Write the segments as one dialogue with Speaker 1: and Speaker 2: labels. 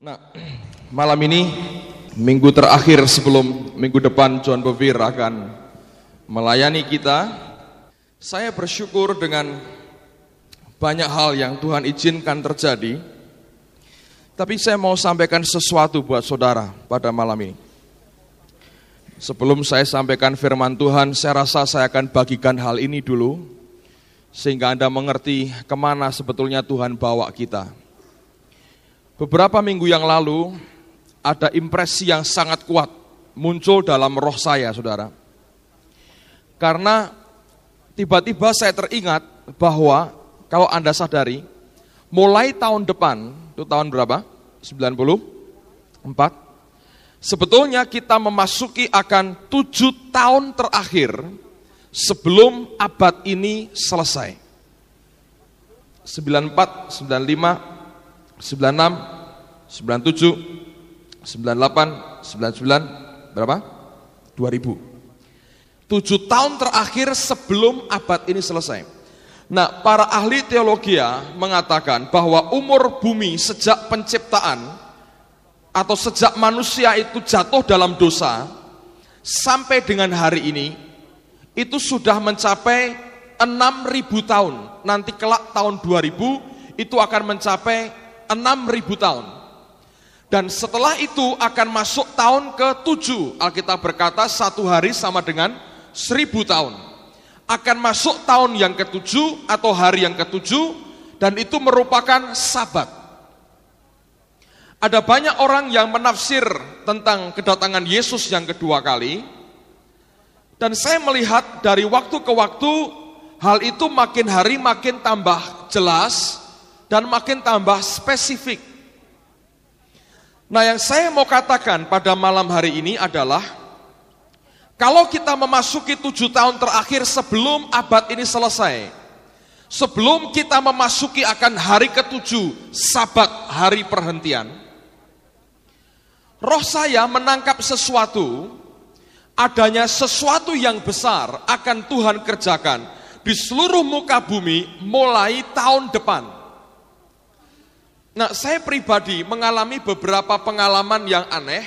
Speaker 1: Nah, malam ini minggu terakhir sebelum minggu depan John Bevere akan melayani kita. Saya bersyukur dengan banyak hal yang Tuhan izinkan terjadi. Tapi saya mau sampaikan sesuatu buat saudara pada malam ini. Sebelum saya sampaikan firman Tuhan, saya rasa saya akan bagikan hal ini dulu, sehingga Anda mengerti kemana sebetulnya Tuhan bawa kita. Beberapa minggu yang lalu, ada impresi yang sangat kuat muncul dalam roh saya, saudara. Karena tiba-tiba saya teringat bahwa, kalau Anda sadari, mulai tahun depan, itu tahun berapa? 94. Sebetulnya kita memasuki akan 7 tahun terakhir sebelum abad ini selesai. 94, 95, 96, 97, 98, 99, berapa? 2000. 7 tahun terakhir sebelum abad ini selesai. Nah, para ahli teologi mengatakan bahwa umur bumi sejak penciptaan atau sejak manusia itu jatuh dalam dosa sampai dengan hari ini itu sudah mencapai 6.000 tahun. Nanti kelak tahun 2000 itu akan mencapai 6.000 tahun. Dan setelah itu akan masuk tahun ke-7. Alkitab berkata 1 hari sama dengan 1000 tahun. Akan masuk tahun yang ke-7 atau hari yang ke-7, dan itu merupakan sabat. Ada banyak orang yang menafsir tentang kedatangan Yesus yang kedua kali, dan saya melihat dari waktu ke waktu hal itu makin hari makin tambah jelas dan makin tambah spesifik. Nah, yang saya mau katakan pada malam hari ini adalah, kalau kita memasuki 7 tahun terakhir sebelum abad ini selesai, sebelum kita memasuki akan hari ke-7, sabat, hari perhentian, roh saya menangkap sesuatu, adanya sesuatu yang besar akan Tuhan kerjakan di seluruh muka bumi mulai tahun depan. Nah, saya pribadi mengalami beberapa pengalaman yang aneh,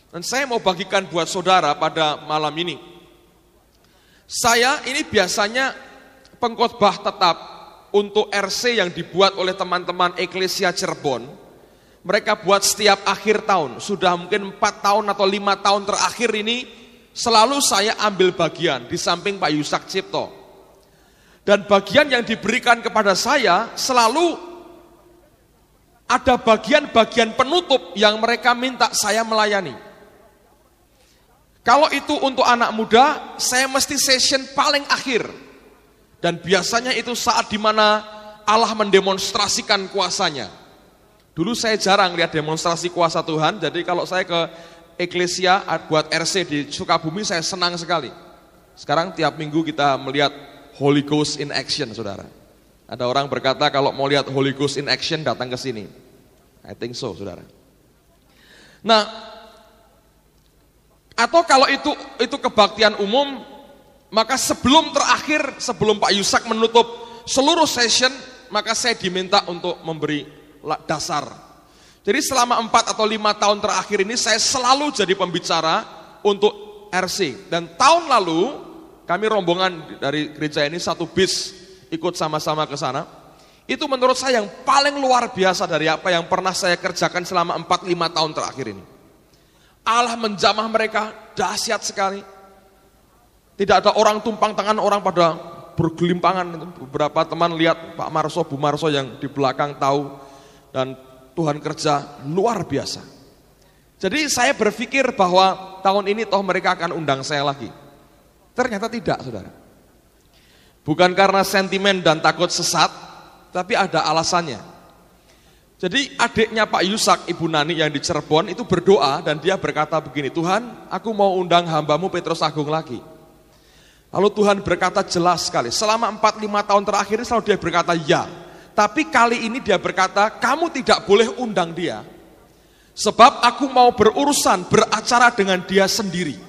Speaker 1: dan saya mau bagikan buat saudara pada malam ini. Saya ini biasanya pengkhotbah tetap untuk RC yang dibuat oleh teman-teman Eklesia Cirebon. Mereka buat setiap akhir tahun, sudah mungkin 4 tahun atau 5 tahun terakhir ini, selalu saya ambil bagian di samping Pak Yusak Cipto. Dan bagian yang diberikan kepada saya selalu ada bagian-bagian penutup yang mereka minta saya melayani. Kalau itu untuk anak muda, saya mesti session paling akhir. Dan biasanya itu saat dimana Allah mendemonstrasikan kuasanya. Dulu saya jarang lihat demonstrasi kuasa Tuhan, jadi kalau saya ke Eklesia buat RC di Sukabumi, saya senang sekali. Sekarang tiap minggu kita melihat Holy Ghost in action, saudara. Ada orang berkata kalau mau lihat Holy Ghost in action datang ke sini. I think so, saudara. Nah, atau kalau itu kebaktian umum, maka sebelum terakhir, sebelum Pak Yusak menutup seluruh session, maka saya diminta untuk memberi dasar. Jadi selama 4 atau 5 tahun terakhir ini saya selalu jadi pembicara untuk RC. Dan tahun lalu kami rombongan dari gereja ini 1 bis ikut sama-sama ke sana. Itu menurut saya yang paling luar biasa dari apa yang pernah saya kerjakan selama 4-5 tahun terakhir ini. Allah menjamah mereka dahsyat sekali. Tidak ada orang tumpang tangan, orang pada bergelimpangan. Beberapa teman lihat Pak Marso, Bu Marso yang di belakang tahu, dan Tuhan kerja luar biasa. Jadi saya berpikir bahwa tahun ini toh mereka akan undang saya lagi. Ternyata tidak, saudara. Bukan karena sentimen dan takut sesat, tapi ada alasannya. Jadi adiknya Pak Yusak, Ibu Nani yang di Cirebon itu berdoa, dan dia berkata begini, Tuhan, aku mau undang hambamu Petrus Agung lagi. Lalu Tuhan berkata jelas sekali, selama 4-5 tahun terakhir ini selalu dia berkata ya. Tapi kali ini dia berkata, kamu tidak boleh undang dia, sebab aku mau berurusan, beracara dengan dia sendiri.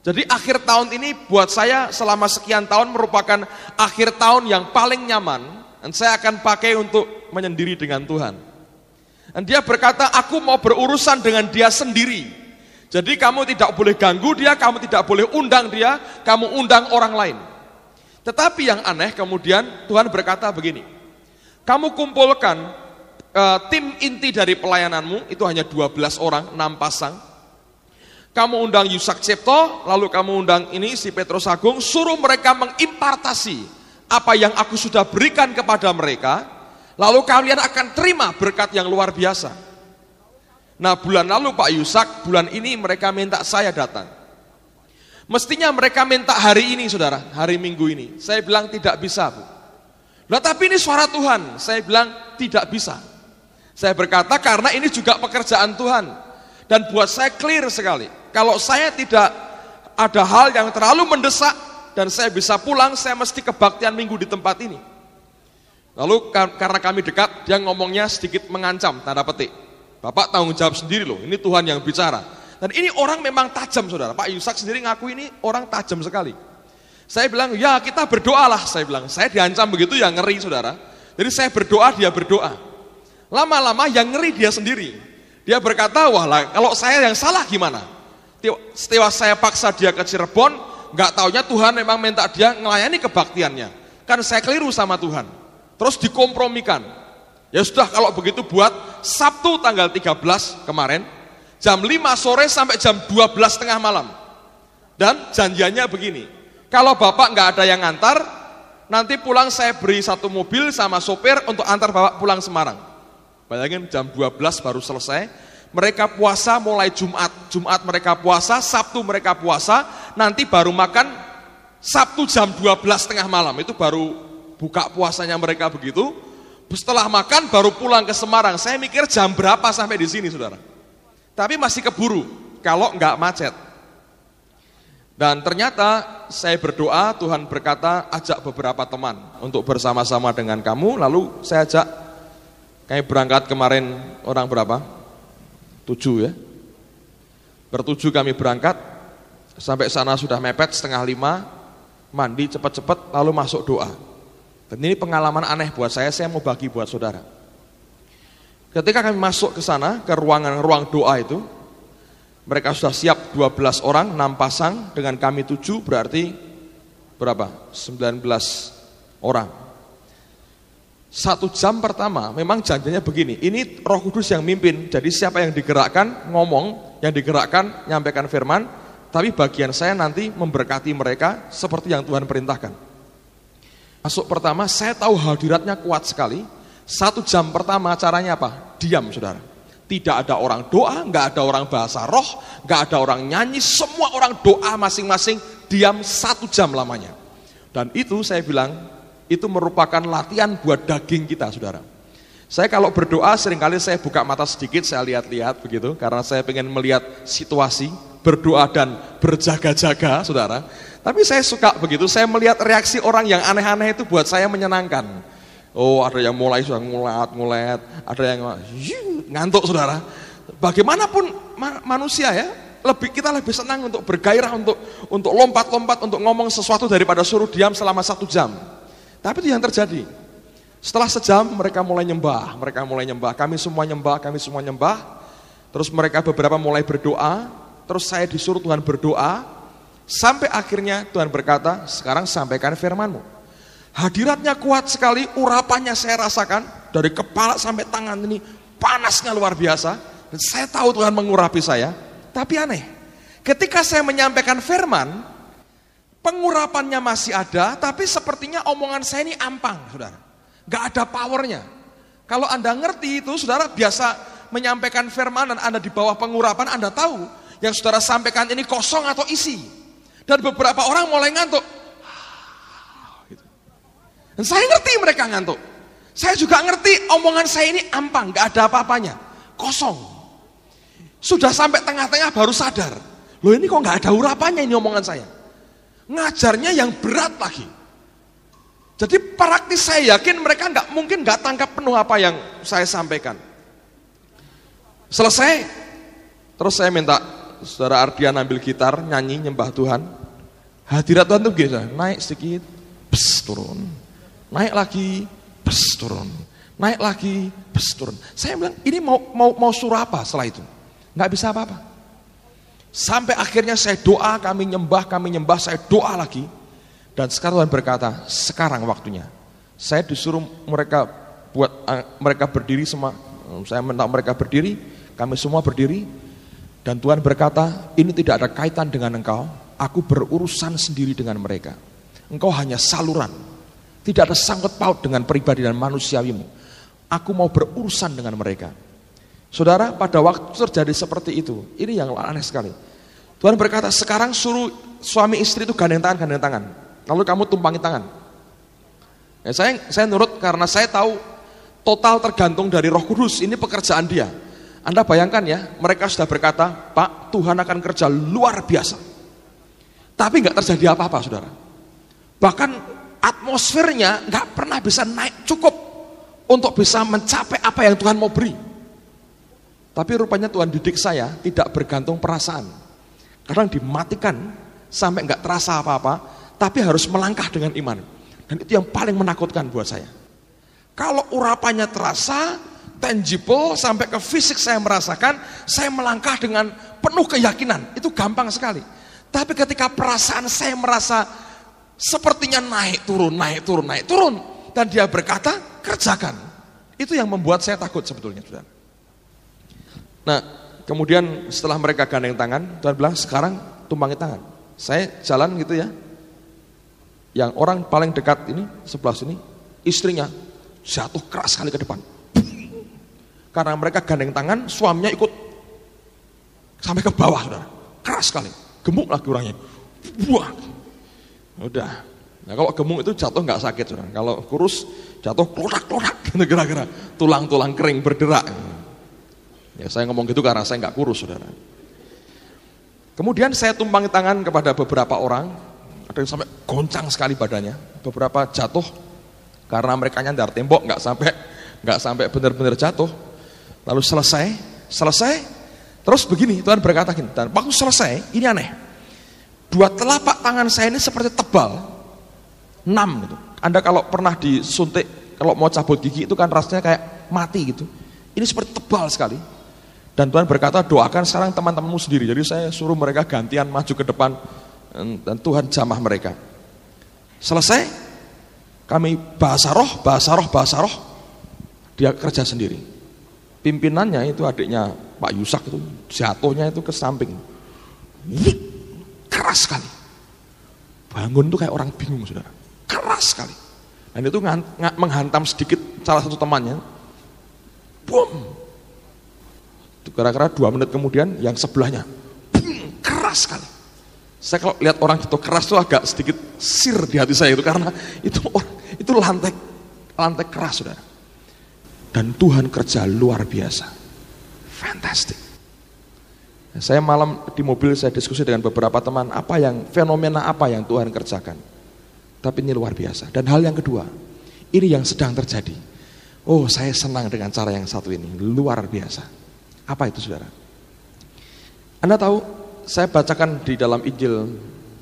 Speaker 1: Jadi akhir tahun ini buat saya selama sekian tahun merupakan akhir tahun yang paling nyaman, dan saya akan pakai untuk menyendiri dengan Tuhan. Dan dia berkata, aku mau berurusan dengan dia sendiri. Jadi kamu tidak boleh ganggu dia, kamu tidak boleh undang dia, kamu undang orang lain. Tetapi yang aneh kemudian Tuhan berkata begini, kamu kumpulkan tim inti dari pelayananmu, itu hanya 12 orang, 6 pasang. Kamu undang Yusak Cipto, lalu kamu undang ini si Petrus Agung, suruh mereka mengimpartasi apa yang aku sudah berikan kepada mereka, lalu kalian akan terima berkat yang luar biasa. Nah bulan lalu Pak Yusak, bulan ini mereka minta saya datang. Mestinya mereka minta hari ini saudara, hari Minggu ini. Saya bilang tidak bisa Bu. Nah tapi ini suara Tuhan, saya bilang tidak bisa. Saya berkata karena ini juga pekerjaan Tuhan. Dan buat saya clear sekali, kalau saya tidak ada hal yang terlalu mendesak dan saya bisa pulang, saya mesti kebaktian minggu di tempat ini. Lalu karena kami dekat, dia ngomongnya sedikit mengancam, tanda petik. Bapak tanggung jawab sendiri loh, ini Tuhan yang bicara. Dan ini orang memang tajam saudara, Pak Yusak sendiri ngaku ini orang tajam sekali. Saya bilang, ya kita berdoalah, saya bilang. Saya diancam begitu ya ngeri saudara. Jadi saya berdoa, dia berdoa. Lama-lama yang ngeri dia sendiri. Dia berkata, wah lah, kalau saya yang salah gimana? Setelah saya paksa dia ke Cirebon, gak taunya Tuhan memang minta dia melayani kebaktiannya. Kan saya keliru sama Tuhan. Terus dikompromikan. Ya sudah kalau begitu buat Sabtu tanggal 13 kemarin, jam 5 sore sampai jam 12 tengah malam. Dan janjiannya begini, kalau Bapak gak ada yang antar, nanti pulang saya beri satu mobil sama sopir untuk antar Bapak pulang Semarang. Bayangin jam 12 baru selesai, mereka puasa mulai Jumat mereka puasa, Sabtu mereka puasa, nanti baru makan Sabtu jam 12 tengah malam, itu baru buka puasanya mereka begitu. Setelah makan baru pulang ke Semarang. Saya mikir jam berapa sampai di sini saudara. Tapi masih keburu, kalau enggak macet. Dan ternyata saya berdoa, Tuhan berkata ajak beberapa teman untuk bersama-sama dengan kamu, lalu saya ajak. Kami berangkat kemarin orang berapa? 7 ya. Bertujuh kami berangkat, sampai sana sudah mepet 4:30, mandi cepat-cepat lalu masuk doa. Dan ini pengalaman aneh buat saya mau bagi buat saudara. Ketika kami masuk ke sana, ke ruang doa itu, mereka sudah siap 12 orang, 6 pasang, dengan kami 7 berarti berapa? 19 orang. 1 jam pertama memang janjinya begini, ini Roh Kudus yang mimpin, jadi siapa yang digerakkan ngomong, yang digerakkan nyampaikan firman, tapi bagian saya nanti memberkati mereka seperti yang Tuhan perintahkan. Masuk pertama saya tahu hadiratnya kuat sekali. 1 jam pertama caranya apa? Diam saudara. Tidak ada orang doa, nggak ada orang bahasa roh, nggak ada orang nyanyi, semua orang doa masing-masing, diam 1 jam lamanya. Dan itu saya bilang itu merupakan latihan buat daging kita saudara. Saya kalau berdoa seringkali saya buka mata sedikit, saya lihat-lihat begitu, karena saya pengen melihat situasi, berdoa dan berjaga-jaga saudara. Tapi saya suka begitu, saya melihat reaksi orang yang aneh-aneh itu buat saya menyenangkan. Oh ada yang mulai sudah ngulet, ada yang ngantuk saudara. Bagaimanapun manusia ya, kita lebih senang untuk bergairah, untuk lompat-lompat, untuk ngomong sesuatu daripada suruh diam selama 1 jam. Tapi itu yang terjadi. Setelah sejam mereka mulai nyembah, kami semua nyembah. Terus mereka beberapa mulai berdoa, terus saya disuruh Tuhan berdoa, sampai akhirnya Tuhan berkata, sekarang sampaikan firman-Mu. Hadiratnya kuat sekali, urapannya saya rasakan, dari kepala sampai tangan ini panasnya luar biasa, dan saya tahu Tuhan mengurapi saya. Tapi aneh, ketika saya menyampaikan firman, pengurapannya masih ada, tapi sepertinya omongan saya ini ampang, saudara. Gak ada powernya. Kalau Anda ngerti itu, saudara biasa menyampaikan firman dan Anda di bawah pengurapan, Anda tahu yang saudara sampaikan ini kosong atau isi. Dan beberapa orang mulai ngantuk. Dan saya ngerti mereka ngantuk. Saya juga ngerti omongan saya ini ampang, gak ada apa-apanya, kosong. Sudah sampai tengah-tengah baru sadar, loh ini kok gak ada urapannya ini omongan saya. Ngajarnya yang berat lagi. Jadi praktis saya yakin mereka mungkin nggak tangkap penuh apa yang saya sampaikan. Selesai, terus saya minta saudara Ardian ambil gitar, nyanyi, nyembah Tuhan. Hadirat Tuhan itu biasa, naik sedikit, turun. Naik lagi, turun. naik lagi, turun. Saya bilang, ini mau suruh apa setelah itu? Nggak bisa apa-apa. Sampai akhirnya saya doa, kami nyembah, saya doa lagi. Dan sekarang Tuhan berkata, sekarang waktunya. Saya disuruh mereka berdiri semua. Saya minta mereka berdiri, kami semua berdiri. Dan Tuhan berkata, ini tidak ada kaitan dengan engkau. Aku berurusan sendiri dengan mereka. Engkau hanya saluran. Tidak ada sangkut paut dengan pribadi dan manusiawimu. Aku mau berurusan dengan mereka. Saudara, pada waktu terjadi seperti itu, ini yang aneh sekali. Tuhan berkata, sekarang suruh suami istri itu gandeng tangan. Lalu kamu tumpangi tangan. Ya, saya nurut karena saya tahu total tergantung dari Roh Kudus. Ini pekerjaan dia. Anda bayangkan ya, mereka sudah berkata, Pak, Tuhan akan kerja luar biasa. Tapi nggak terjadi apa-apa, saudara. Bahkan atmosfernya nggak pernah bisa naik cukup untuk bisa mencapai apa yang Tuhan mau beri. Tapi rupanya Tuhan didik saya tidak bergantung perasaan. Kadang dimatikan sampai nggak terasa apa-apa, tapi harus melangkah dengan iman. Dan itu yang paling menakutkan buat saya. Kalau urapannya terasa, tangible, sampai ke fisik saya merasakan, saya melangkah dengan penuh keyakinan. Itu gampang sekali. Tapi ketika perasaan saya merasa sepertinya naik turun. Dan dia berkata, kerjakan. Itu yang membuat saya takut sebetulnya. Nah, kemudian setelah mereka gandeng tangan, Tuhan bilang, sekarang tumpangi tangan. Saya jalan gitu ya. Yang orang paling dekat ini, sebelah sini, istrinya jatuh keras sekali ke depan. Karena mereka gandeng tangan, suaminya ikut sampai ke bawah, saudara. Keras sekali, gemuk lagi orangnya. Buang. Udah. Nah, kalau gemuk itu jatuh nggak sakit, saudara. Kalau kurus jatuh klorak-klorak, gitu kira-kira. Tulang-tulang kering berderak. Ya, saya ngomong gitu karena saya nggak kurus, saudara. Kemudian saya tumpangi tangan kepada beberapa orang. Ada yang sampai goncang sekali badannya. Beberapa jatuh karena mereka nyandar tembok, nggak sampai benar-benar jatuh. Lalu selesai, terus begini, Tuhan berkata gini, dan waktu selesai, ini aneh, dua telapak tangan saya ini seperti tebal, 6 gitu. Anda kalau pernah disuntik, kalau mau cabut gigi itu kan rasanya kayak mati gitu, ini seperti tebal sekali. Dan Tuhan berkata, doakan sekarang teman-temanmu sendiri. Jadi saya suruh mereka gantian maju ke depan, dan Tuhan jamah mereka. Selesai, kami bahasa roh, dia kerja sendiri. Pimpinannya itu adiknya Pak Yusak itu jatuhnya itu ke samping, keras sekali. Bangun tuh kayak orang bingung, saudara, keras sekali. Dan itu menghantam sedikit salah satu temannya, boom. Kira-kira 2 menit kemudian yang sebelahnya, boom, keras sekali. Saya kalau lihat orang itu keras tuh agak sedikit sir di hati saya itu karena itu lantai keras, saudara. Dan Tuhan kerja luar biasa, fantastic. Saya malam di mobil saya diskusi dengan beberapa teman, fenomena apa yang Tuhan kerjakan. Tapi ini luar biasa. Dan hal yang kedua, ini yang sedang terjadi. Oh, saya senang dengan cara yang satu ini, luar biasa. Apa itu, saudara? Anda tahu, saya bacakan di dalam Injil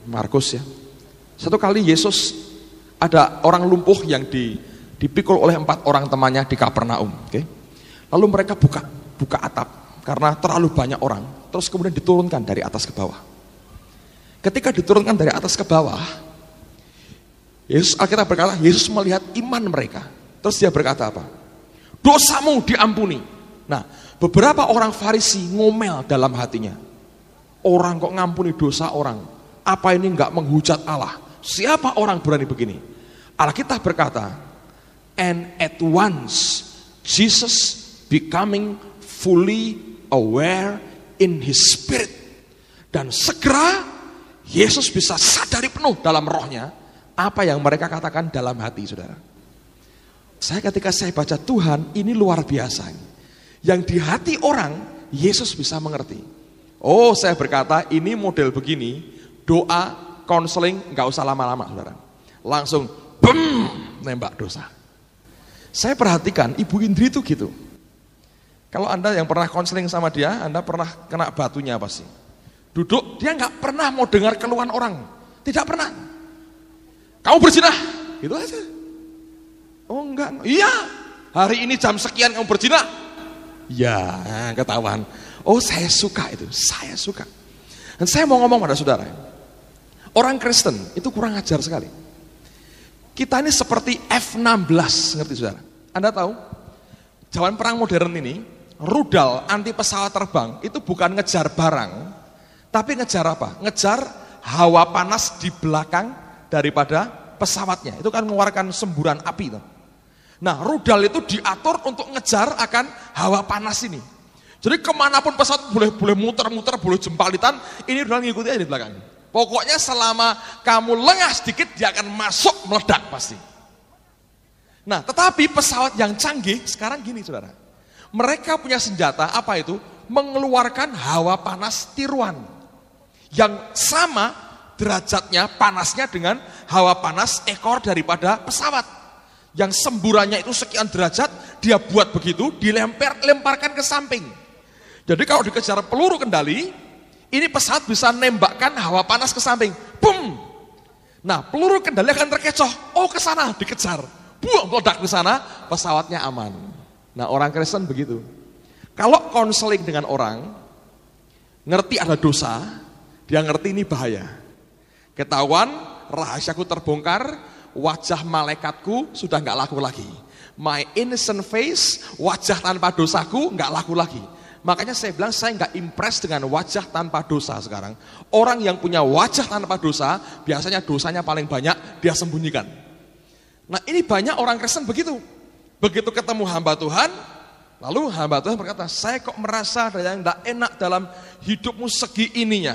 Speaker 1: Markus ya. Satu kali Yesus, ada orang lumpuh yang dipikul oleh 4 orang temannya di Kapernaum. Okay? Lalu mereka buka atap karena terlalu banyak orang. Terus kemudian diturunkan dari atas ke bawah. Ketika diturunkan dari atas ke bawah, Alkitab berkata, Yesus melihat iman mereka. Terus dia berkata apa? Dosamu diampuni. Nah, beberapa orang Farisi ngomel dalam hatinya. Orang kok ngampuni dosa orang? Apa ini enggak menghujat Allah? Siapa orang berani begini? Alkitab berkata, and at once Jesus becoming fully aware in his spirit. Dan segera Yesus bisa sadari penuh dalam rohnya apa yang mereka katakan dalam hati, saudara. Ketika saya baca, Tuhan ini luar biasa. Yang di hati orang Yesus bisa mengerti. Oh, saya berkata ini model begini, doa, konseling nggak usah lama-lama, saudara. Langsung nembak dosa. Saya perhatikan Ibu Indri itu gitu. Kalau Anda yang pernah konseling sama dia, Anda pernah kena batunya pasti. Duduk, dia nggak pernah mau dengar keluhan orang, tidak pernah. Kamu berzinah, gitu aja. Oh enggak, iya, Hari ini jam sekian kamu berzina. Ya, ketahuan. Oh, saya suka itu, saya suka. Dan saya mau ngomong pada saudara, orang Kristen itu kurang ajar sekali. Kita ini seperti F-16, ngerti saudara? Anda tahu, zaman perang modern ini, rudal anti pesawat terbang itu bukan ngejar barang, tapi ngejar apa? Ngejar hawa panas di belakang daripada pesawatnya. Itu kan mengeluarkan semburan api. Nah, rudal itu diatur untuk ngejar akan hawa panas ini. Jadi kemanapun pesawat boleh muter-muter, boleh jempalitan, ini rudal ngikuti aja di belakang. Pokoknya selama kamu lengah sedikit, dia akan masuk meledak pasti. Nah, tetapi pesawat yang canggih sekarang gini saudara. Mereka punya senjata, apa itu? Mengeluarkan hawa panas tiruan. Yang sama derajatnya, panasnya dengan hawa panas ekor daripada pesawat. Yang semburannya itu sekian derajat, dia buat begitu, dilemparkan ke samping. Jadi kalau dikejar peluru kendali, ini pesawat bisa nembakkan hawa panas ke samping. Boom! Nah, peluru kendali akan terkecoh. Oh, ke sana dikejar. Buang meledak ke sana, pesawatnya aman. Nah, orang Kristen begitu. Kalau konseling dengan orang, ngerti ada dosa, dia ngerti ini bahaya. Ketahuan, rahasiaku terbongkar, wajah malaikatku sudah nggak laku lagi. My innocent face, wajah tanpa dosaku nggak laku lagi. Makanya saya bilang saya nggak impress dengan wajah tanpa dosa sekarang. Orang yang punya wajah tanpa dosa, biasanya dosanya paling banyak dia sembunyikan. Nah, ini banyak orang Kristen begitu. Begitu ketemu hamba Tuhan, lalu hamba Tuhan berkata, saya kok merasa ada yang nggak enak dalam hidupmu segi ininya.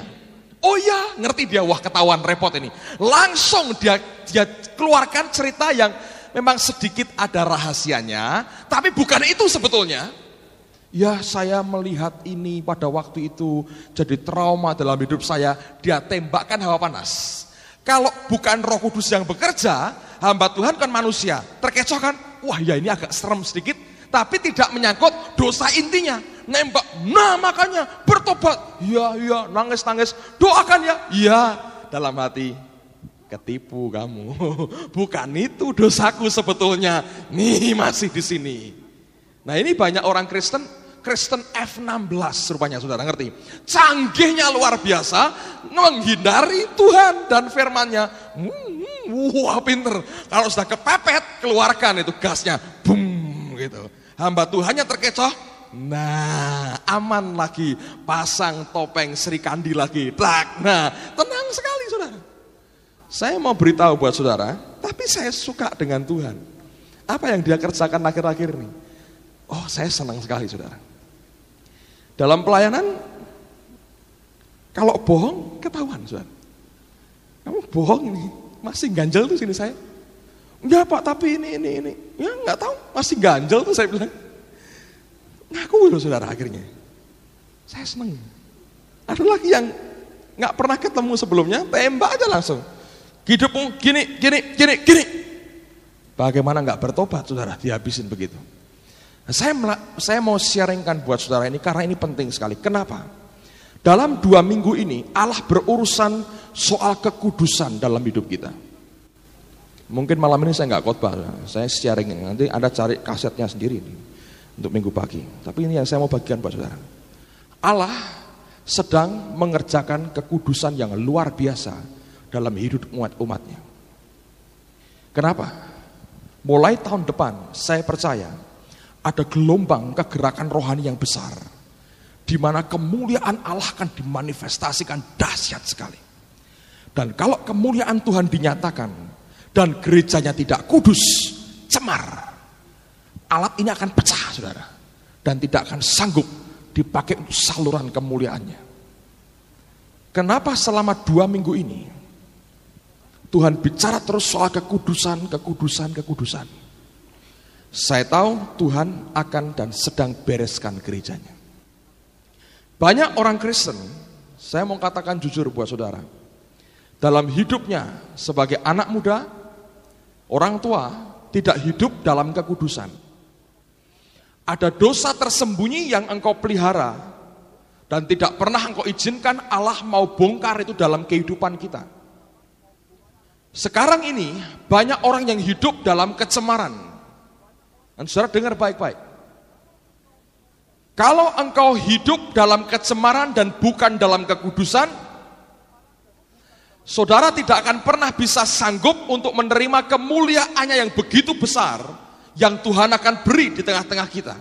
Speaker 1: Oh ya, ngerti dia, wah ketahuan repot ini. Langsung dia keluarkan cerita yang memang sedikit ada rahasianya, tapi bukan itu sebetulnya. Ya, saya melihat ini pada waktu itu jadi trauma dalam hidup saya, dia tembakkan hawa panas. Kalau bukan Roh Kudus yang bekerja, hamba Tuhan kan manusia, terkecoh kan, wah ya ini agak serem sedikit, tapi tidak menyangkut dosa intinya. Nembak, nah makanya bertobat, iya, nangis, doakan ya, iya, dalam hati, ketipu kamu, bukan itu dosaku sebetulnya, nih masih di sini. Nah, ini banyak orang Kristen F-16 rupanya, saudara ngerti, canggihnya luar biasa, menghindari Tuhan dan firman-Nya, wah pinter, kalau sudah kepepet, keluarkan itu gasnya, boom gitu, hamba Tuhannya terkecoh. Nah, aman lagi, pasang topeng Sri Kandi lagi, tak. Nah, tenang sekali saudara. Saya mau beritahu buat saudara, tapi saya suka dengan Tuhan. Apa yang dia kerjakan akhir-akhir ini? Oh, saya senang sekali saudara. Dalam pelayanan, kalau bohong, ketahuan saudara. Kamu bohong ini, masih ganjel tuh sini saya. Enggak Pak, tapi ini. Ya enggak tahu, masih ganjel tuh saya bilang. Ngaku loh saudara akhirnya. Saya senang. Ada lagi yang nggak pernah ketemu sebelumnya, tembak aja langsung. Hidupmu gini. Bagaimana nggak bertobat saudara, dihabisin begitu. Nah, saya mau sharingkan buat saudara ini karena ini penting sekali. Kenapa? Dalam 2 minggu ini Allah berurusan soal kekudusan dalam hidup kita. Mungkin malam ini saya nggak khotbah, saya sharing, nanti Anda cari kasetnya sendiri nih. Untuk minggu pagi. Tapi ini yang saya mau bagikan buat saudara. Allah sedang mengerjakan kekudusan yang luar biasa dalam hidup umat-umatnya. Kenapa? Mulai tahun depan saya percaya ada gelombang kegerakan rohani yang besar, di mana kemuliaan Allah akan dimanifestasikan dahsyat sekali. Dan kalau kemuliaan Tuhan dinyatakan dan gerejanya tidak kudus, cemar, alat ini akan pecah saudara, dan tidak akan sanggup dipakai untuk saluran kemuliaannya. Kenapa selama 2 minggu ini Tuhan bicara terus soal kekudusan. Saya tahu Tuhan akan dan sedang bereskan gerejanya. Banyak orang Kristen, saya mau katakan jujur buat saudara, dalam hidupnya sebagai anak muda, orang tua tidak hidup dalam kekudusan. Ada dosa tersembunyi yang engkau pelihara dan tidak pernah engkau izinkan Allah mau bongkar itu dalam kehidupan kita. Sekarang ini banyak orang yang hidup dalam kecemaran. Dan Dan saudara dengar baik-baik. Kalau engkau hidup dalam kecemaran dan bukan dalam kekudusan, saudara tidak akan pernah bisa sanggup untuk menerima kemuliaannya yang begitu besar yang Tuhan akan beri di tengah-tengah kita.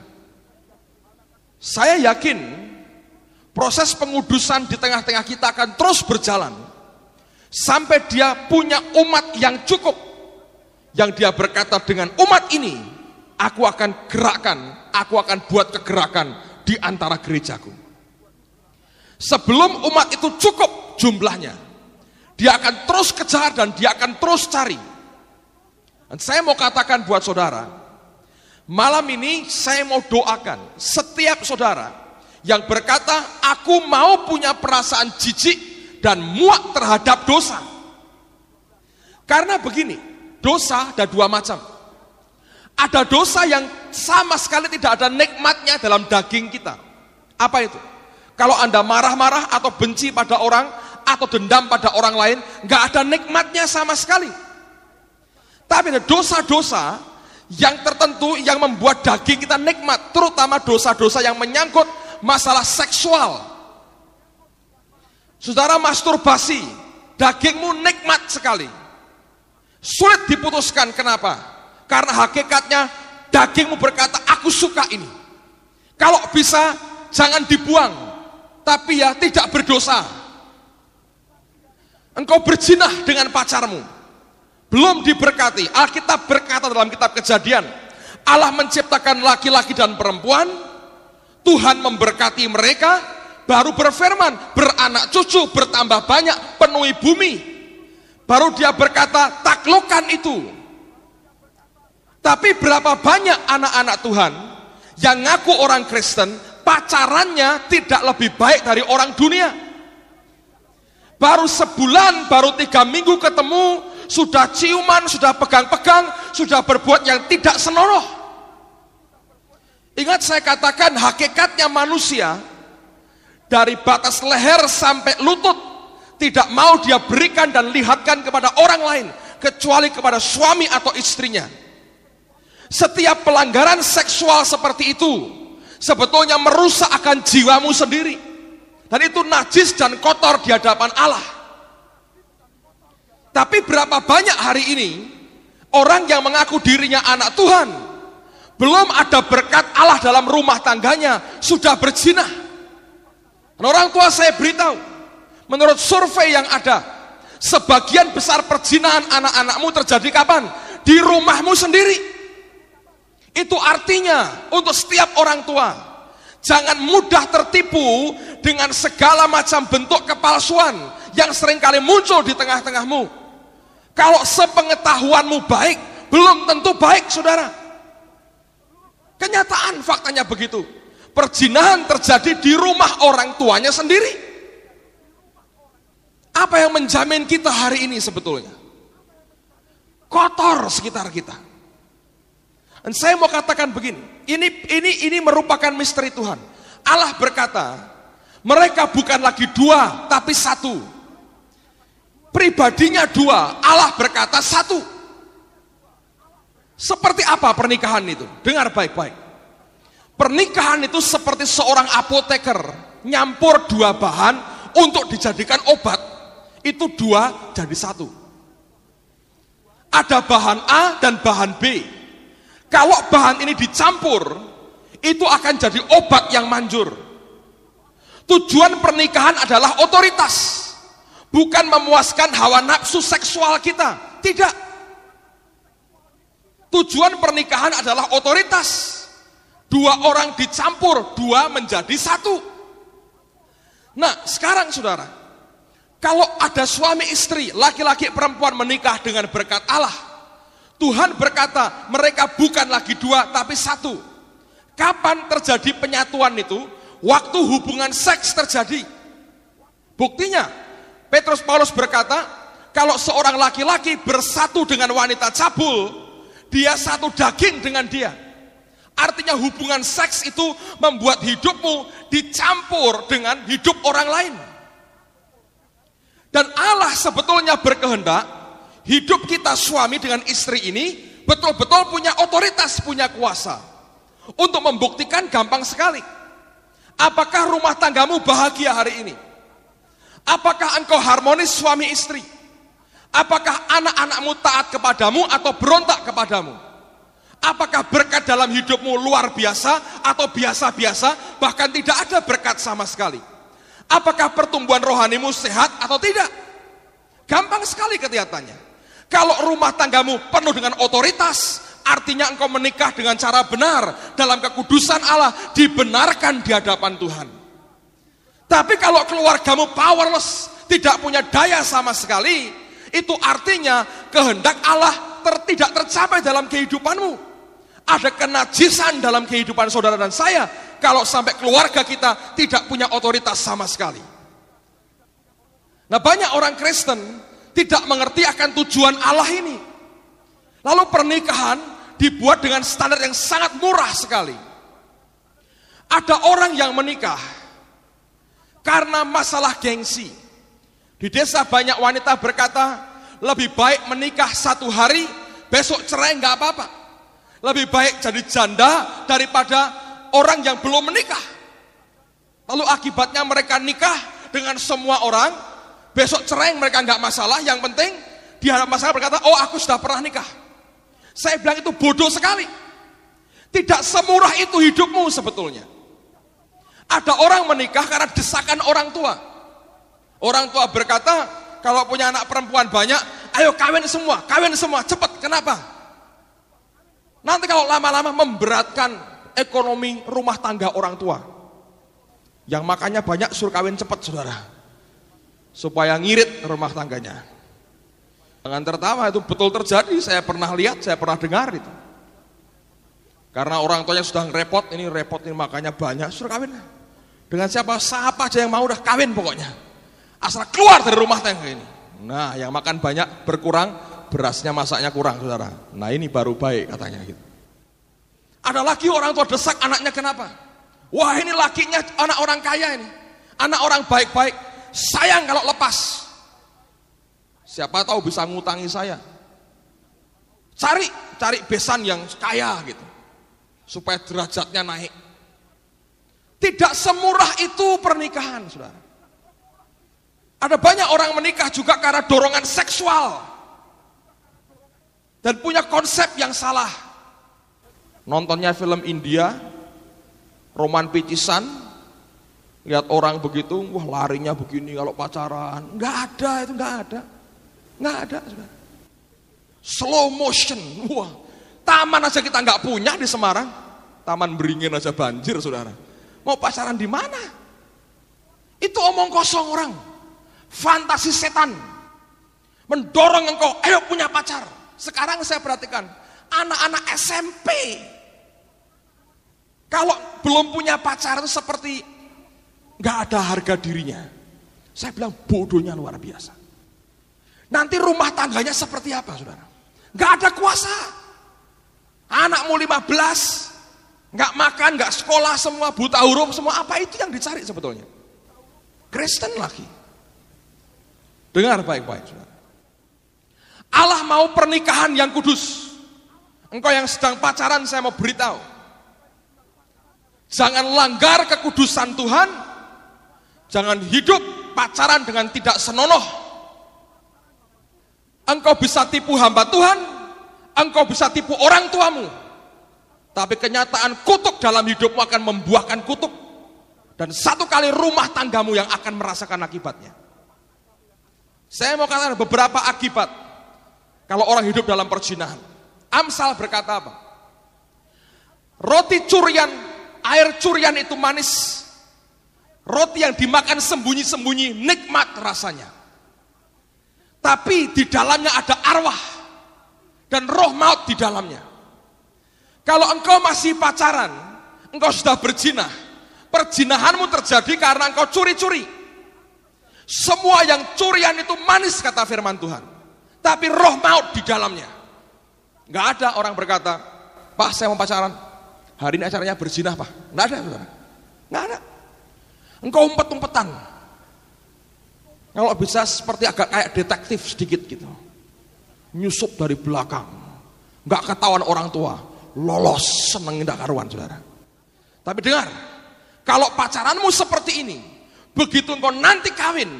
Speaker 1: Saya yakin proses pengudusan di tengah-tengah kita akan terus berjalan sampai dia punya umat yang cukup, yang dia berkata, dengan umat ini aku akan gerakkan, aku akan buat kegerakan di antara gerejaku. Sebelum umat itu cukup jumlahnya, dia akan terus kejar dan dia akan terus cari. Dan saya mau katakan buat saudara, malam ini saya mau doakan setiap saudara yang berkata, aku mau punya perasaan jijik dan muak terhadap dosa. Karena begini, dosa ada dua macam. Ada dosa yang sama sekali tidak ada nikmatnya dalam daging kita. Apa itu? Kalau Anda marah-marah atau benci pada orang atau dendam pada orang lain, nggak ada nikmatnya sama sekali. Tapi ada dosa-dosa yang tertentu yang membuat daging kita nikmat, terutama dosa-dosa yang menyangkut masalah seksual. Saudara masturbasi, dagingmu nikmat sekali. Sulit diputuskan, kenapa? Karena hakikatnya dagingmu berkata, aku suka ini. Kalau bisa jangan dibuang, tapi ya tidak berdosa. Engkau berzina dengan pacarmu, belum diberkati. Alkitab berkata dalam kitab Kejadian, Allah menciptakan laki-laki dan perempuan, Tuhan memberkati mereka, baru berfirman, beranak cucu, bertambah banyak, penuhi bumi. Baru dia berkata, taklukkan itu. Tapi berapa banyak anak-anak Tuhan yang ngaku orang Kristen, pacarannya tidak lebih baik dari orang dunia. Baru sebulan, baru 3 minggu ketemu, sudah ciuman, sudah pegang-pegang, sudah berbuat yang tidak senonoh. Ingat saya katakan, hakikatnya manusia dari batas leher sampai lutut tidak mau dia berikan dan lihatkan kepada orang lain kecuali kepada suami atau istrinya. Setiap pelanggaran seksual seperti itu sebetulnya merusak akan jiwamu sendiri, dan itu najis dan kotor di hadapan Allah. Tapi berapa banyak hari ini orang yang mengaku dirinya anak Tuhan, belum ada berkat Allah dalam rumah tangganya, sudah berzina. Dan orang tua saya beritahu, menurut survei yang ada, sebagian besar perzinahan anak-anakmu terjadi kapan? Di rumahmu sendiri. Itu artinya untuk setiap orang tua, jangan mudah tertipu dengan segala macam bentuk kepalsuan yang seringkali muncul di tengah-tengahmu. Kalau sepengetahuanmu baik, belum tentu baik, saudara. Kenyataan faktanya begitu. Perzinahan terjadi di rumah orang tuanya sendiri. Apa yang menjamin kita hari ini sebetulnya? Kotor sekitar kita. Dan saya mau katakan begini, ini merupakan misteri Tuhan. Allah berkata, mereka bukan lagi 2, tapi 1. Pribadinya 2, Allah berkata 1. Seperti apa pernikahan itu? Dengar baik-baik. Pernikahan itu seperti seorang apoteker nyampur 2 bahan untuk dijadikan obat. Itu 2 jadi 1. Ada bahan A dan bahan B. Kalau bahan ini dicampur, itu akan jadi obat yang manjur. Tujuan pernikahan adalah otoritas, bukan memuaskan hawa nafsu seksual kita. Tidak. Tujuan pernikahan adalah otoritas. 2 orang dicampur, 2 menjadi 1. Nah, sekarang saudara, kalau ada suami istri, laki-laki perempuan menikah dengan berkat Allah, Tuhan berkata, mereka bukan lagi 2, tapi 1. Kapan terjadi penyatuan itu? Waktu hubungan seks terjadi. Buktinya, Paulus berkata, kalau seorang laki-laki bersatu dengan wanita cabul, dia satu daging dengan dia. Artinya hubungan seks itu membuat hidupmu dicampur dengan hidup orang lain. Dan Allah sebetulnya berkehendak, hidup kita suami dengan istri ini betul-betul punya otoritas, punya kuasa. Untuk membuktikan gampang sekali. Apakah rumah tanggamu bahagia hari ini? Apakah engkau harmonis suami istri? Apakah anak-anakmu taat kepadamu atau berontak kepadamu? Apakah berkat dalam hidupmu luar biasa atau biasa-biasa, bahkan tidak ada berkat sama sekali? Apakah pertumbuhan rohanimu sehat atau tidak? Gampang sekali kelihatannya. Kalau rumah tanggamu penuh dengan otoritas, artinya engkau menikah dengan cara benar, dalam kekudusan Allah, dibenarkan di hadapan Tuhan. Tapi kalau keluargamu powerless, tidak punya daya sama sekali, itu artinya kehendak Allah tidak tercapai dalam kehidupanmu. Ada kenajisan dalam kehidupan saudara dan saya, kalau sampai keluarga kita tidak punya otoritas sama sekali. Nah, banyak orang Kristen tidak mengerti akan tujuan Allah ini. Lalu pernikahan dibuat dengan standar yang sangat murah sekali. Ada orang yang menikah karena masalah gengsi. Di desa banyak wanita berkata, lebih baik menikah 1 hari, besok cerai nggak apa-apa. Lebih baik jadi janda daripada orang yang belum menikah. Lalu akibatnya mereka nikah dengan semua orang, besok cerai mereka nggak masalah, yang penting dia masalah berkata, oh aku sudah pernah nikah. Saya bilang itu bodoh sekali. Tidak semurah itu hidupmu sebetulnya. Ada orang menikah karena desakan orang tua. Orang tua berkata, kalau punya anak perempuan banyak, ayo kawin semua, cepat. Kenapa? Nanti kalau lama-lama memberatkan ekonomi rumah tangga orang tua. Yang makanya banyak suruh kawin cepat, saudara. Supaya ngirit rumah tangganya. Dengan tertawa, itu betul terjadi, saya pernah lihat, saya pernah dengar itu. Karena orang tuanya sudah repot ini makanya banyak, suruh kawin. Dengan siapa aja yang mau udah kawin pokoknya. Asal keluar dari rumah tangga ini. Nah, yang makan banyak berkurang, berasnya masaknya kurang, saudara. Nah, ini baru baik katanya gitu. Ada lagi orang tua desak anaknya, kenapa? Wah, ini lakinya anak orang kaya ini. Anak orang baik-baik, sayang kalau lepas. Siapa tahu bisa ngutangi saya. Cari besan yang kaya gitu. Supaya derajatnya naik. Tidak semurah itu pernikahan, saudara. Ada banyak orang menikah juga karena dorongan seksual. Dan punya konsep yang salah. Nontonnya film India, roman picisan, lihat orang begitu, wah larinya begini kalau pacaran. Nggak ada. Saudara. Slow motion, wah, taman aja kita nggak punya di Semarang, taman Beringin aja banjir, saudara. Mau pacaran di mana? Itu omong kosong orang, fantasi setan, mendorong engkau, ayo punya pacar. Sekarang saya perhatikan, anak-anak SMP, kalau belum punya pacar itu seperti nggak ada harga dirinya. Saya bilang bodohnya luar biasa. Nanti rumah tangganya seperti apa, saudara? Gak ada kuasa. Anakmu 15, gak makan, gak sekolah, semua buta huruf, semua apa itu yang dicari sebetulnya? Kristen lagi. Dengar baik-baik, saudara. Allah mau pernikahan yang kudus. Engkau yang sedang pacaran, saya mau beritahu. Jangan langgar kekudusan Tuhan. Jangan hidup pacaran dengan tidak senonoh. Engkau bisa tipu hamba Tuhan, engkau bisa tipu orang tuamu. Tapi kenyataan kutuk dalam hidupmu akan membuahkan kutuk. Dan satu kali rumah tanggamu yang akan merasakan akibatnya. Saya mau katakan beberapa akibat kalau orang hidup dalam perzinahan. Amsal berkata apa? Roti curian, air curian itu manis. Roti yang dimakan sembunyi-sembunyi nikmat rasanya. Tapi di dalamnya ada arwah dan roh maut di dalamnya. Kalau engkau masih pacaran, engkau sudah berzina, perzinahanmu terjadi karena engkau curi-curi. Semua yang curian itu manis kata firman Tuhan, tapi roh maut di dalamnya. Nggak ada orang berkata, Pak saya mau pacaran, hari ini acaranya berzina Pak. Nggak ada, saudara. Nggak ada. Engkau umpet-umpetan. Kalau bisa seperti agak kayak detektif sedikit gitu. Nyusup dari belakang. nggak ketahuan orang tua, lolos, seneng indah karuan, saudara. Tapi dengar, kalau pacaranmu seperti ini, begitu engkau nanti kawin,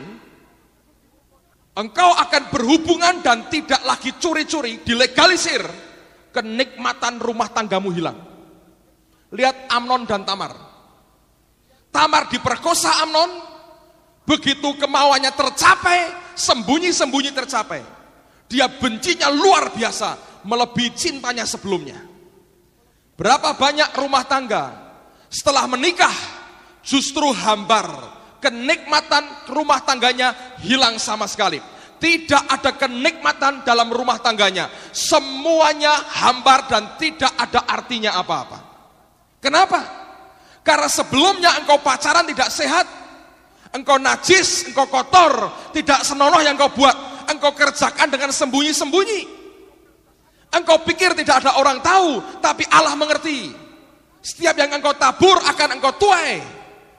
Speaker 1: engkau akan berhubungan dan tidak lagi curi-curi, dilegalisir, kenikmatan rumah tanggamu hilang. Lihat Amnon dan Tamar. Tamar diperkosa Amnon, begitu kemauannya tercapai, sembunyi-sembunyi tercapai. Dia bencinya luar biasa, melebihi cintanya sebelumnya. Berapa banyak rumah tangga setelah menikah justru hambar, kenikmatan rumah tangganya hilang sama sekali. Tidak ada kenikmatan dalam rumah tangganya, semuanya hambar dan tidak ada artinya apa-apa. Kenapa? Karena sebelumnya engkau pacaran tidak sehat, engkau najis, engkau kotor, tidak senonoh yang engkau buat, engkau kerjakan dengan sembunyi-sembunyi. Engkau pikir tidak ada orang tahu, tapi Allah mengerti. Setiap yang engkau tabur akan engkau tuai.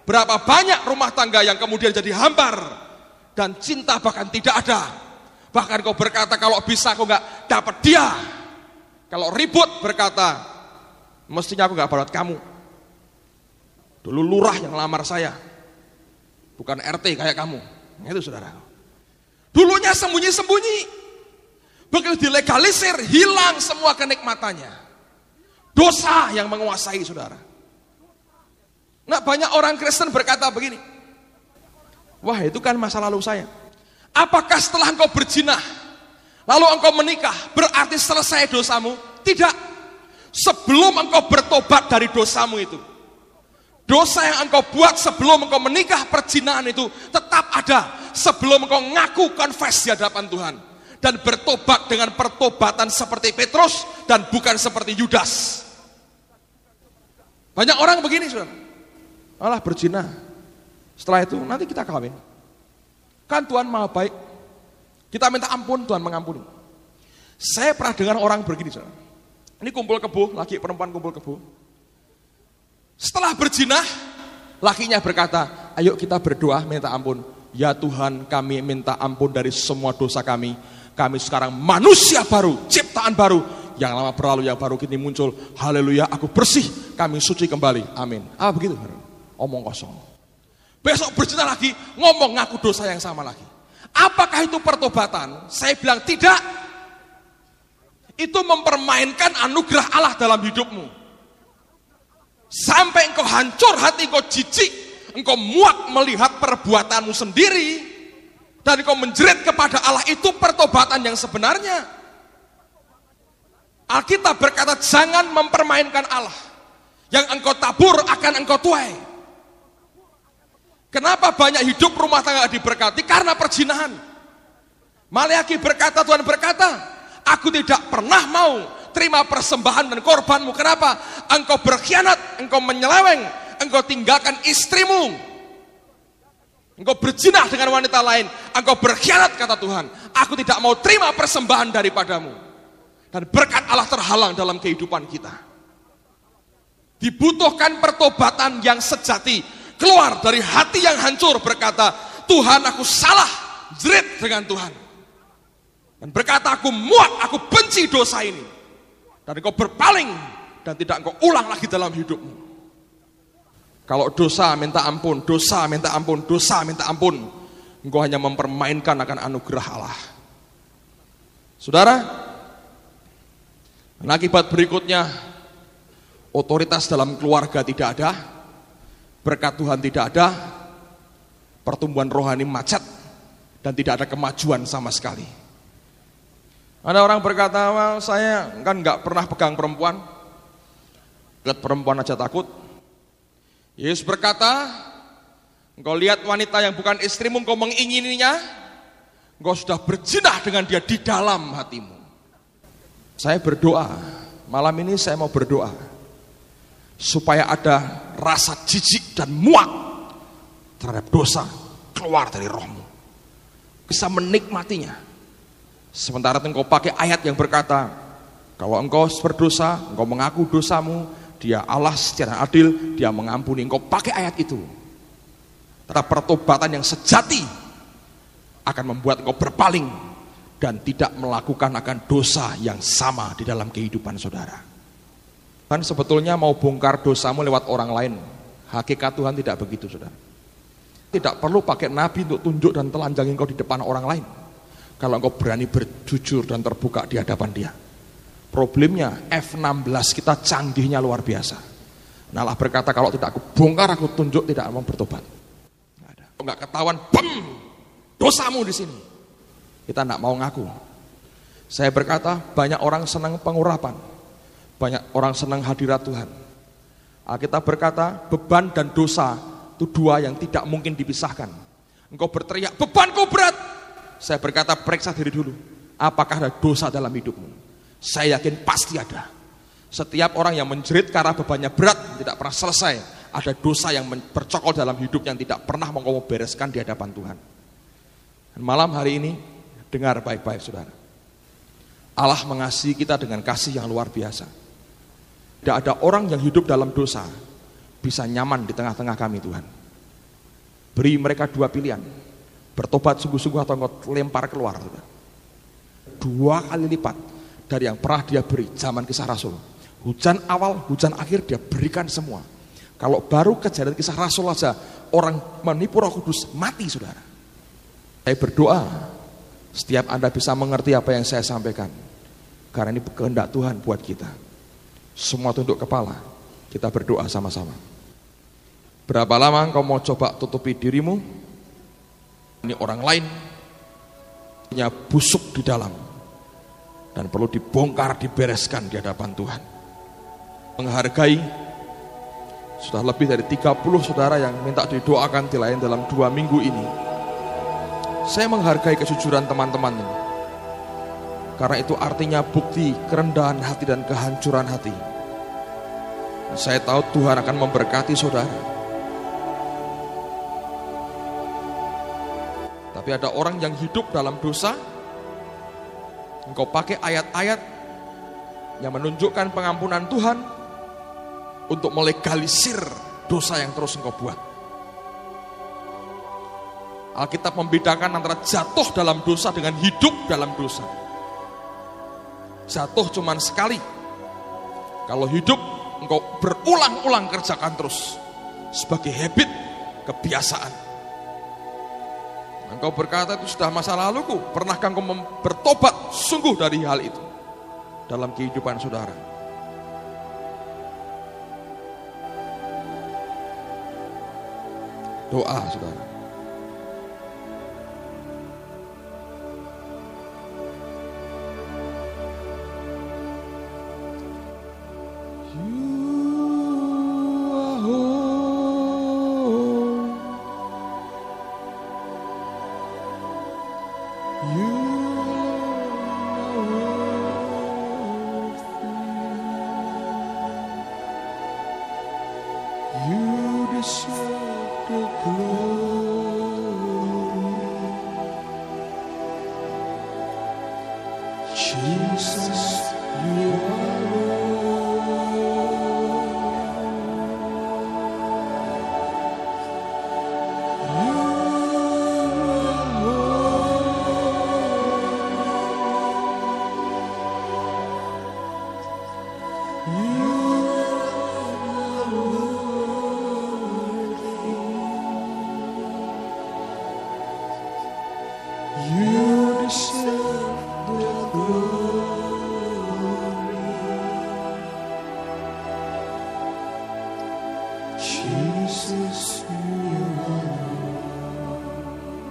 Speaker 1: Berapa banyak rumah tangga yang kemudian jadi hambar, dan cinta bahkan tidak ada. Bahkan kau berkata, kalau bisa aku nggak dapat dia. Kalau ribut berkata, mestinya aku nggak dapat kamu. Dulu lurah yang lamar saya, bukan RT kayak kamu. Itu saudara. Dulunya sembunyi-sembunyi, begitu dilegalisir, hilang semua kenikmatannya. Dosa yang menguasai, saudara. Nah, banyak orang Kristen berkata begini, wah itu kan masa lalu saya. Apakah setelah engkau berzina, lalu engkau menikah, berarti selesai dosamu? Tidak. Sebelum engkau bertobat dari dosamu itu, dosa yang engkau buat sebelum engkau menikah, perzinahan itu tetap ada. Sebelum engkau ngaku confess di hadapan Tuhan dan bertobat dengan pertobatan seperti Petrus dan bukan seperti Yudas. Banyak orang begini, saudara. Malah berzina. Setelah itu nanti kita kawin. Kan Tuhan Maha baik. Kita minta ampun, Tuhan mengampuni. Saya pernah dengar orang begini, saudara. Ini kumpul kebo, laki perempuan kumpul kebo. Setelah berzina, lakinya berkata, ayo kita berdoa minta ampun. Ya Tuhan, kami minta ampun dari semua dosa kami. Kami sekarang manusia baru, ciptaan baru. Yang lama berlalu, yang baru kini muncul. Haleluya, aku bersih, kami suci kembali. Amin. Begitu. Omong kosong. Besok berzina lagi, ngomong ngaku dosa yang sama lagi. Apakah itu pertobatan? Saya bilang tidak. Itu mempermainkan anugerah Allah dalam hidupmu. Sampai engkau hancur hati, engkau jijik. Engkau muak melihat perbuatanmu sendiri dan engkau menjerit kepada Allah, itu pertobatan yang sebenarnya. Alkitab berkata jangan mempermainkan Allah. Yang engkau tabur akan engkau tuai. Kenapa banyak hidup rumah tangga diberkati? Karena perzinahan. Maleakhi berkata, Tuhan berkata, aku tidak pernah mau terima persembahan dan korbanmu. Kenapa? Engkau berkhianat, engkau menyeleweng, engkau tinggalkan istrimu, engkau berzina dengan wanita lain, engkau berkhianat, kata Tuhan. Aku tidak mau terima persembahan daripadamu. Dan berkat Allah terhalang dalam kehidupan kita. Dibutuhkan pertobatan yang sejati, keluar dari hati yang hancur, berkata, Tuhan aku salah, jerit dengan Tuhan. Dan berkata, aku muak, aku benci dosa ini. Dan engkau berpaling, dan tidak engkau ulang lagi dalam hidupmu. Kalau dosa minta ampun, dosa minta ampun, dosa minta ampun, engkau hanya mempermainkan akan anugerah Allah. Saudara, dan akibat berikutnya, otoritas dalam keluarga tidak ada, berkat Tuhan tidak ada, pertumbuhan rohani macet, dan tidak ada kemajuan sama sekali. Ada orang berkata, well, saya kan nggak pernah pegang perempuan, lihat perempuan aja takut. Yesus berkata, engkau lihat wanita yang bukan istrimu, engkau mengingininya, engkau sudah berzinah dengan dia di dalam hatimu. Saya berdoa, malam ini saya mau berdoa, supaya ada rasa jijik dan muak terhadap dosa keluar dari rohmu. Bisa menikmatinya. Sementara engkau pakai ayat yang berkata, kalau engkau berdosa, engkau mengaku dosamu, Dia Allah secara adil, Dia mengampuni. Engkau pakai ayat itu. Karena pertobatan yang sejati akan membuat engkau berpaling dan tidak melakukan akan dosa yang sama di dalam kehidupan saudara. Kan sebetulnya mau bongkar dosamu lewat orang lain. Hakikat Tuhan tidak begitu, saudara. Tidak perlu pakai nabi untuk tunjuk dan telanjangi engkau di depan orang lain. Kalau engkau berani berjujur dan terbuka di hadapan dia. Problemnya F16 kita canggihnya luar biasa. Nah, Allah berkata kalau tidak aku bongkar, aku tunjuk, tidak mau bertobat. Nggak ada. Enggak ketahuan, bam, dosamu di sini. Kita enggak mau ngaku. Saya berkata banyak orang senang pengurapan, banyak orang senang hadirat Tuhan. Alkitab berkata beban dan dosa itu dua yang tidak mungkin dipisahkan. Engkau berteriak bebanku berat. Saya berkata periksa diri dulu, apakah ada dosa dalam hidupmu? Saya yakin pasti ada. Setiap orang yang menjerit karena bebannya berat tidak pernah selesai, ada dosa yang bercokol dalam hidup yang tidak pernah mau kamu bereskan di hadapan Tuhan. Dan malam hari ini dengar baik-baik saudara. Allah mengasihi kita dengan kasih yang luar biasa. Tidak ada orang yang hidup dalam dosa bisa nyaman di tengah-tengah kami Tuhan. Beri mereka dua pilihan. Bertobat sungguh-sungguh atau engkau lempar keluar. Saudara. 2 kali lipat dari yang pernah dia beri zaman Kisah Rasul. Hujan awal, hujan akhir dia berikan semua. Kalau baru kejadian Kisah Rasul aja orang menipu Roh Kudus mati saudara. Saya berdoa setiap Anda bisa mengerti apa yang saya sampaikan. Karena ini kehendak Tuhan buat kita. Semua tunduk kepala. Kita berdoa sama-sama. Berapa lama engkau mau coba tutupi dirimu? Ini orang lain punya busuk di dalam. Dan perlu dibongkar, dibereskan di hadapan Tuhan. Menghargai. Sudah lebih dari 30 saudara yang minta didoakan dilayan dalam 2 minggu ini. Saya menghargai kejujuran teman-teman ini. Karena itu artinya bukti kerendahan hati dan kehancuran hati. Saya tahu Tuhan akan memberkati saudara. Tapi ada orang yang hidup dalam dosa. Engkau pakai ayat-ayat yang menunjukkan pengampunan Tuhan untuk melegalisir dosa yang terus engkau buat. Alkitab membedakan antara jatuh dalam dosa dengan hidup dalam dosa. Jatuh cuman sekali. Kalau hidup, engkau berulang-ulang kerjakan terus. Sebagai habit, kebiasaan. Engkau berkata itu sudah masa laluku. Pernahkah engkau bertobat sungguh dari hal itu? Dalam kehidupan saudara. Doa saudara.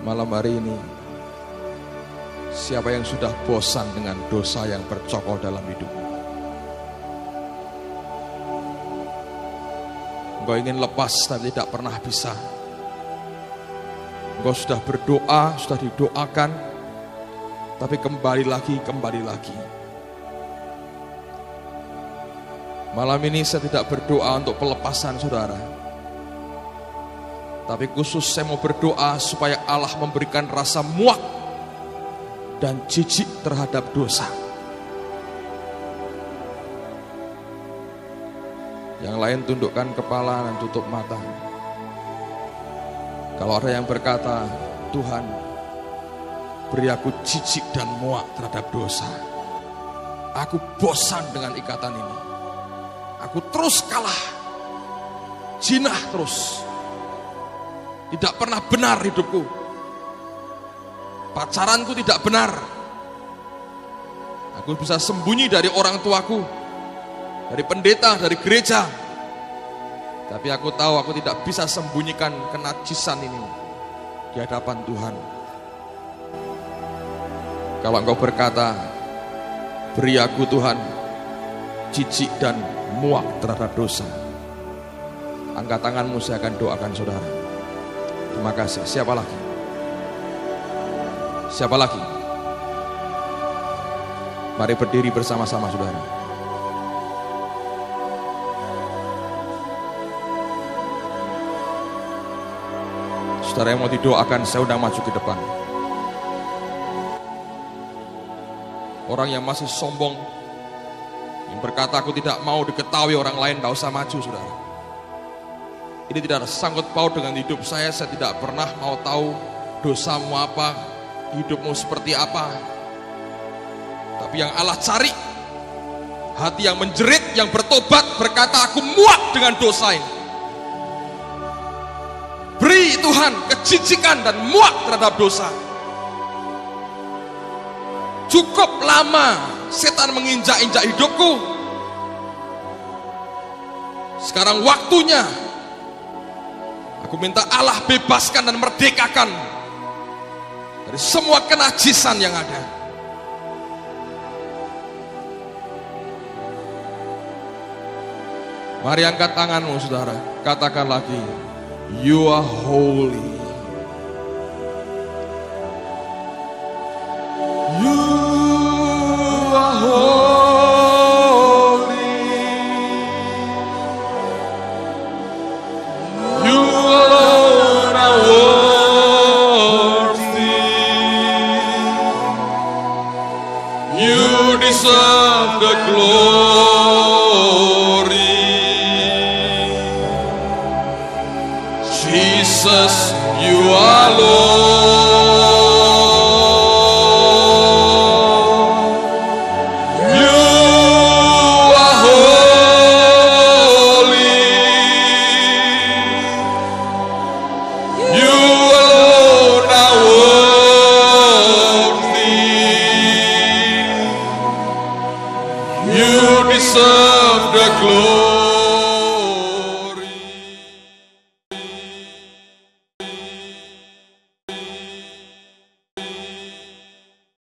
Speaker 1: Malam hari ini, siapa yang sudah bosan dengan dosa yang bercokol dalam hidupmu? Engkau ingin lepas tapi tidak pernah bisa. Engkau sudah berdoa, sudah didoakan, tapi kembali lagi. Malam ini saya tidak berdoa untuk pelepasan saudara. Tapi khusus saya mau berdoa supaya Allah memberikan rasa muak dan jijik terhadap dosa. Yang lain tundukkan kepala dan tutup mata. Kalau ada yang berkata, Tuhan, Beri aku jijik dan muak terhadap dosa. Aku bosan dengan ikatan ini. Aku terus kalah. Jinah terus. Tidak pernah benar hidupku. Pacaranku tidak benar. Aku bisa sembunyi dari orang tuaku, dari pendeta, dari gereja. Tapi aku tahu aku tidak bisa sembunyikan kenajisan ini di hadapan Tuhan. Kalau engkau berkata, beri aku Tuhan jijik dan muak terhadap dosa, angkat tanganmu, saya akan doakan saudara. Terima kasih. Siapa lagi? Siapa lagi? Mari berdiri bersama-sama saudara. Saudara yang mau didoakan, saya undang maju ke depan. Orang yang masih sombong, yang berkata aku tidak mau diketahui orang lain, tidak usah maju saudara. Ini tidak ada sangkut paut dengan hidup saya tidak pernah mau tahu dosamu apa, hidupmu seperti apa. Tapi yang Allah cari, hati yang menjerit, yang bertobat, berkata aku muak dengan dosa ini. Beri Tuhan kejijikan dan muak terhadap dosa. Cukup lama setan menginjak-injak hidupku. Sekarang waktunya aku minta Allah bebaskan dan merdekakan dari semua kenajisan yang ada. Mari angkat tanganmu saudara, katakan lagi, you are holy. You are holy. You alone are worthy. You deserve the glory. Jesus, you are Lord. You are holy. You alone are worthy. You deserve the glory.